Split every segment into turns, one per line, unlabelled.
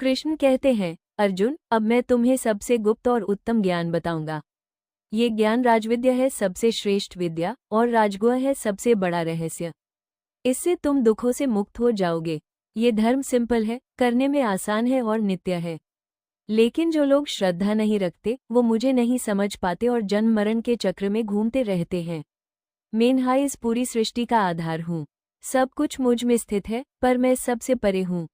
कृष्ण कहते हैं, अर्जुन, अब मैं तुम्हें सबसे गुप्त और उत्तम ज्ञान बताऊंगा। ये ज्ञान राजविद्या है, सबसे श्रेष्ठ विद्या, और राजगुह है, सबसे बड़ा रहस्य। इससे तुम दुखों से मुक्त हो जाओगे। ये धर्म सिंपल है, करने में आसान है और नित्य है। लेकिन जो लोग श्रद्धा नहीं रखते वो मुझे नहीं समझ पाते और जन्म मरण के चक्र में घूमते रहते हैं। मैं इस पूरी सृष्टि का आधार हूँ। सब कुछ मुझ में स्थित है, पर मैं सबसे परे हूँ।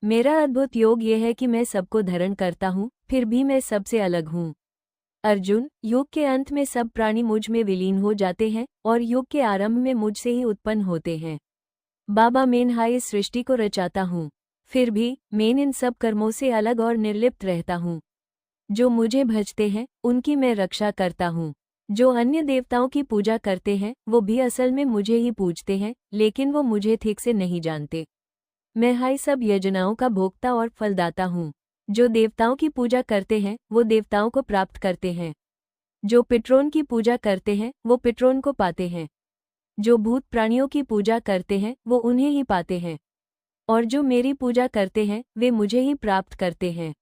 मेरा अद्भुत योग ये है कि मैं सबको धारण करता हूँ, फिर भी मैं सबसे अलग हूँ। अर्जुन, योग के अंत में सब प्राणी मुझ में विलीन हो जाते हैं और योग के आरंभ में मुझसे ही उत्पन्न होते हैं। बाबा, मैं इस सृष्टि को रचाता हूँ, फिर भी मैं इन सब कर्मों से अलग और निर्लिप्त रहता हूँ। जो मुझे भजते हैं उनकी मैं रक्षा करता हूँ। जो अन्य देवताओं की पूजा करते हैं वो भी असल में मुझे ही पूजते हैं, लेकिन वो मुझे ठीक से नहीं जानते। मैं सब यजनाओं का भोक्ता और फलदाता हूँ। जो देवताओं की पूजा करते हैं वो देवताओं को प्राप्त करते हैं। जो पितरों की पूजा करते हैं वो पितरों को पाते हैं। जो भूत प्राणियों की पूजा करते हैं वो उन्हें ही पाते हैं। और जो मेरी पूजा करते हैं वे मुझे ही प्राप्त करते हैं।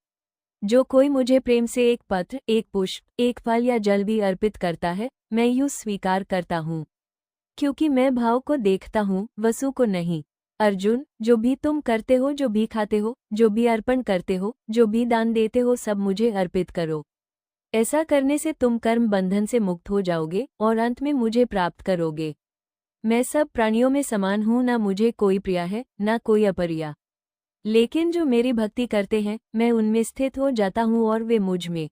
जो कोई मुझे प्रेम से एक पत्र, एक पुष्प, एक फल या जल भी अर्पित करता है, मैं यूं स्वीकार करता हूँ, क्योंकि मैं भाव को देखता हूँ, वस्तु को नहीं। अर्जुन, जो भी तुम करते हो, जो भी खाते हो, जो भी अर्पण करते हो, जो भी दान देते हो, सब मुझे अर्पित करो। ऐसा करने से तुम कर्म बंधन से मुक्त हो जाओगे और अंत में मुझे प्राप्त करोगे। मैं सब प्राणियों में समान हूँ, ना मुझे कोई प्रिय है, ना कोई अप्रिय। लेकिन जो मेरी भक्ति करते हैं मैं उनमें स्थित हो जाता हूँ और वे मुझ में।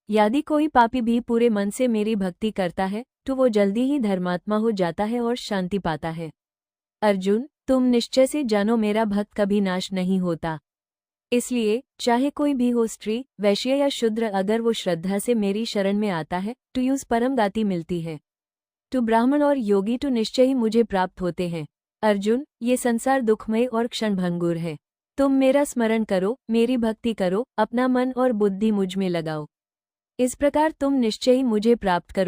यदि कोई पापी भी पूरे मन से मेरी भक्ति करता है तो वो जल्दी ही धर्मात्मा हो जाता है और शांति पाता है। अर्जुन, तुम निश्चय से जानो, मेरा भक्त कभी नाश नहीं होता। इसलिए चाहे कोई भी हो, स्त्री, वैश्य या शूद्र, अगर वो श्रद्धा से मेरी शरण में आता है तो उस परम गति मिलती है। तो ब्राह्मण और योगी तो निश्चय ही मुझे प्राप्त होते हैं। अर्जुन, ये संसार दुखमय और क्षणभंगुर है। तुम मेरा स्मरण करो, मेरी भक्ति करो, अपना मन और बुद्धि मुझ में लगाओ। इस प्रकार तुम निश्चय ही मुझे प्राप्त करो।